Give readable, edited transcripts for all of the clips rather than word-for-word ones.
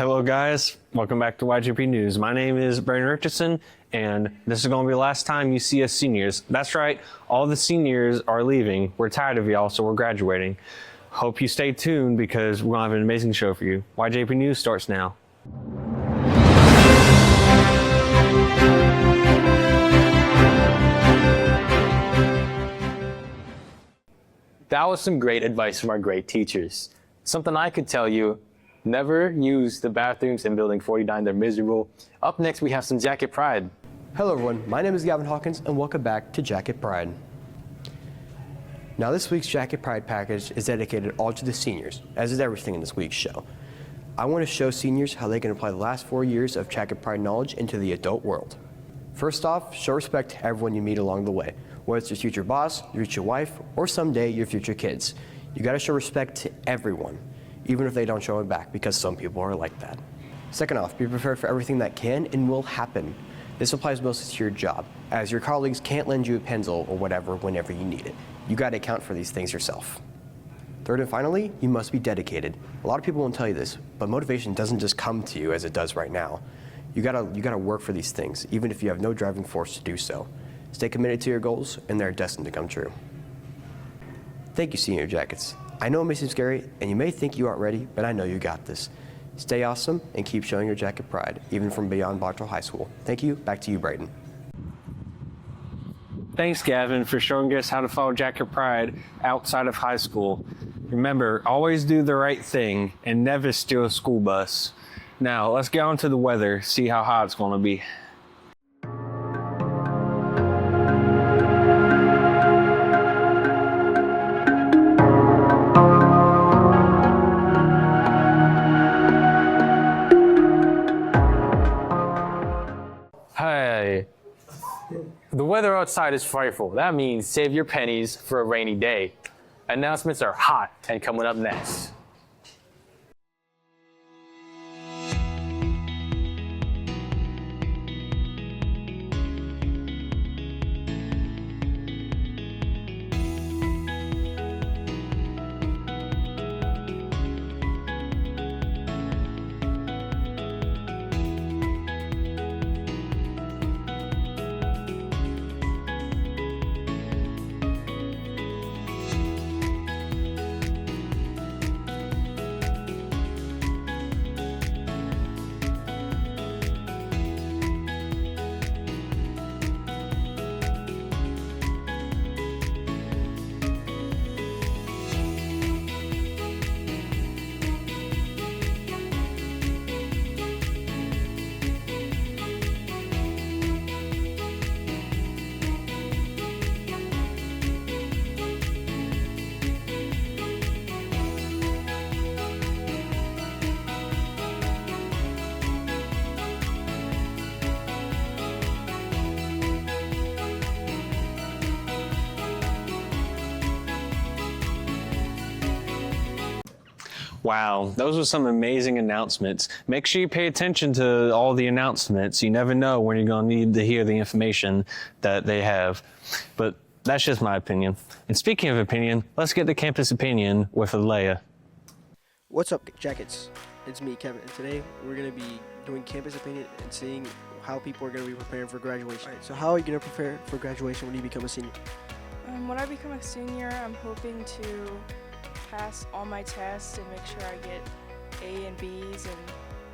Hello guys, welcome back to YJP News. My name is Brandon Richardson, and this is going to be the last time you see us seniors. That's right, all the seniors are leaving. We're tired of y'all, so we're graduating. Hope you stay tuned because we're going to have an amazing show for you. YJP News starts now. That was some great advice from our great teachers. Something I could tell you, never use the bathrooms in Building 49, they're miserable. Up next, we have some Jacket Pride. Hello everyone, my name is Gavin Hawkins and welcome back to Jacket Pride. Now this week's Jacket Pride package is dedicated all to the seniors, as is everything in this week's show. I want to show seniors how they can apply the last 4 years of Jacket Pride knowledge into the adult world. First off, show respect to everyone you meet along the way, whether it's your future boss, your future wife, or someday your future kids. You gotta show respect to everyone, even if they don't show it back, because some people are like that. Second off, be prepared for everything that can and will happen. This applies mostly to your job, as your colleagues can't lend you a pencil or whatever whenever you need it. You gotta account for these things yourself. Third and finally, you must be dedicated. A lot of people won't tell you this, but motivation doesn't just come to you as it does right now. You gotta work for these things, even if you have no driving force to do so. Stay committed to your goals, and they're destined to come true. Thank you, Senior Jackets. I know it may seem scary, and you may think you aren't ready, but I know you got this. Stay awesome, and keep showing your Jacket Pride, even from beyond Bartow High School. Thank you. Back to you, Brayden. Thanks, Gavin, for showing us how to follow Jacket Pride outside of high school. Remember, always do the right thing and never steal a school bus. Now, let's get on to the weather, see how hot it's going to be. Hey, the weather outside is frightful. That means save your pennies for a rainy day. Announcements are hot and coming up next. Wow, those were some amazing announcements. Make sure you pay attention to all the announcements. You never know when you're going to need to hear the information that they have. But that's just my opinion. And speaking of opinion, let's get to campus opinion with Alea. What's up, Jackets? It's me, Kevin, and today we're going to be doing campus opinion and seeing how people are going to be preparing for graduation. All right, so how are you going to prepare for graduation when you become a senior? When I become a senior, I'm hoping to pass all my tests and make sure I get A and B's and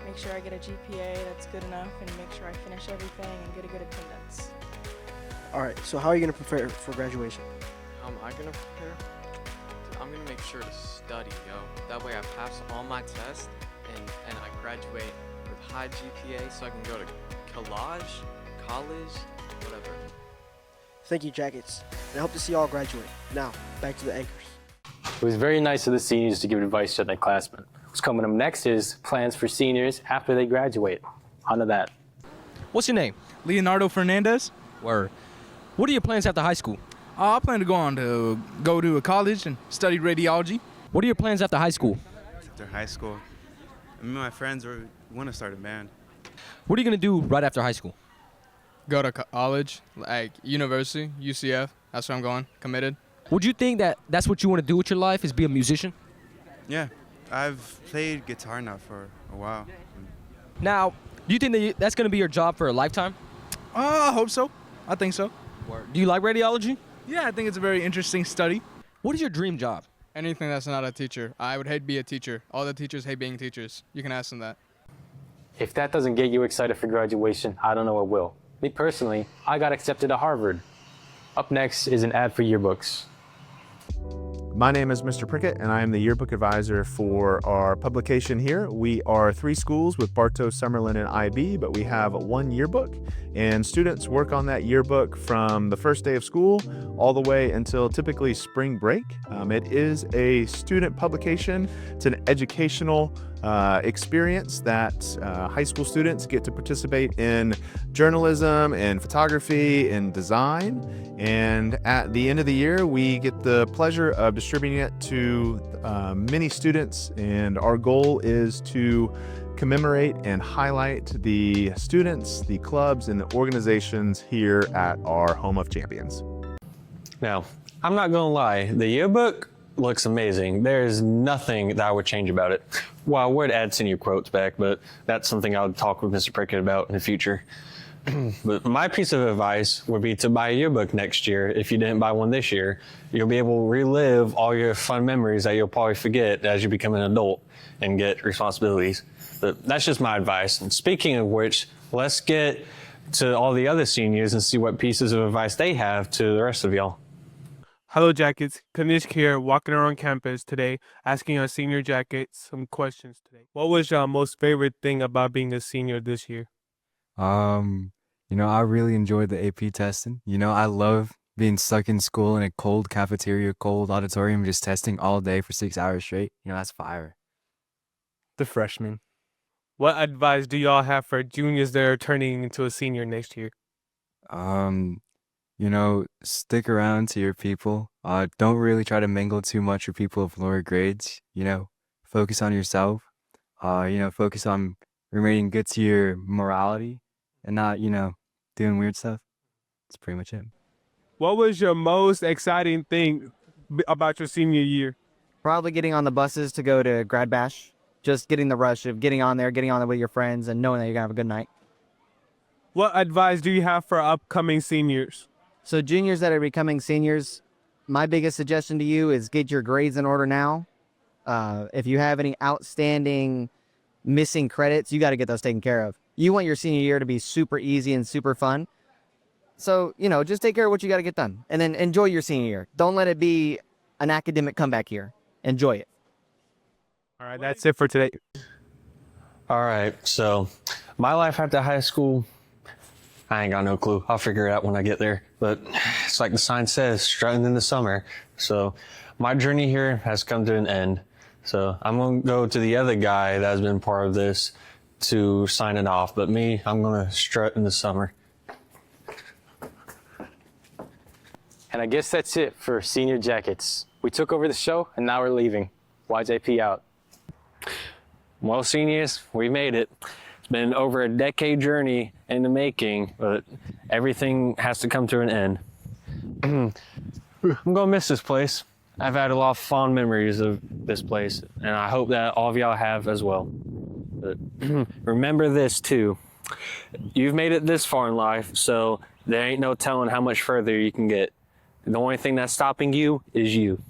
make sure I get a GPA that's good enough and make sure I finish everything and get a good attendance. All right, so how are you going to prepare for graduation? How am I going to prepare? I'm going to make sure to study, yo. That way I pass all my tests and I graduate with high GPA so I can go to college, whatever. Thank you, Jackets, and I hope to see you all graduate. Now, back to the anchors. It was very nice of the seniors to give advice to their classmen. What's coming up next is plans for seniors after they graduate. On to that. What's your name? Leonardo Fernandez. Word. What are your plans after high school? I plan to go to a college and study radiology. What are your plans after high school? After high school, me and my friends want to start a band. What are you going to do right after high school? Go to college, like university, UCF. That's where I'm going, committed. Would you think that that's what you want to do with your life, is be a musician? Yeah, I've played guitar now for a while. Now, do you think that's going to be your job for a lifetime? I hope so. I think so. Do you like radiology? Yeah, I think it's a very interesting study. What is your dream job? Anything that's not a teacher. I would hate to be a teacher. All the teachers hate being teachers. You can ask them that. If that doesn't get you excited for graduation, I don't know what will. Me personally, I got accepted to Harvard. Up next is an ad for yearbooks. My name is Mr. Prickett, and I am the yearbook advisor for our publication here. We are 3 schools with Bartow, Summerlin, and IB, but we have 1 yearbook, and students work on that yearbook from the first day of school all the way until typically spring break. It is a student publication. It's an educational experience that high school students get to participate in journalism and photography and design. And at the end of the year, we get the pleasure of distributing it to many students. And our goal is to commemorate and highlight the students, the clubs, and the organizations here at our Home of Champions. Now, I'm not gonna lie, the yearbook looks amazing. There's nothing that I would change about it. Well, I would add senior quotes back, but that's something I would talk with Mr. Prickett about in the future. But my piece of advice would be to buy a yearbook next year. If you didn't buy one this year, you'll be able to relive all your fun memories that you'll probably forget as you become an adult and get responsibilities. But that's just my advice. And speaking of which, let's get to all the other seniors and see what pieces of advice they have to the rest of y'all. Hello, Jackets. Kanishk here, walking around campus today, asking our senior jackets some questions today. What was your most favorite thing about being a senior this year? I really enjoyed the AP testing. I love being stuck in school in a cold cafeteria, cold auditorium, just testing all day for 6 hours straight. That's fire. The freshman. What advice do y'all have for juniors that are turning into a senior next year? Stick around to your people. Don't really try to mingle too much with people of lower grades. Focus on yourself. Focus on remaining good to your morality and not, doing weird stuff. That's pretty much it. What was your most exciting thing about your senior year? Probably getting on the buses to go to Grad Bash. Just getting the rush of getting on there with your friends and knowing that you're going to have a good night. What advice do you have for upcoming seniors? So juniors that are becoming seniors, my biggest suggestion to you is get your grades in order now. If you have any outstanding missing credits, you got to get those taken care of. You want your senior year to be super easy and super fun. So, just take care of what you got to get done and then enjoy your senior year. Don't let it be an academic comeback year. Enjoy it. All right, that's it for today. All right, so my life after high school, I ain't got no clue. I'll figure it out when I get there. But it's like the sign says, strutting in the summer. So my journey here has come to an end. So I'm going to go to the other guy that has been part of this to sign it off. But me, I'm going to strut in the summer. And I guess that's it for Senior Jackets. We took over the show, and now we're leaving. YJP out. Well, seniors, we made it. It's been over a decade journey in the making, but everything has to come to an end. I'm gonna miss this place. I've had a lot of fond memories of this place, and I hope that all of y'all have as well. But remember this too. You've made it this far in life, so there ain't no telling how much further you can get. The only thing that's stopping you is you.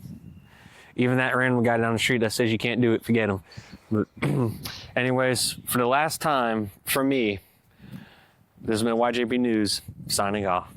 Even that random guy down the street that says you can't do it, forget him. But anyways, for the last time, for me, this has been YJP News, signing off.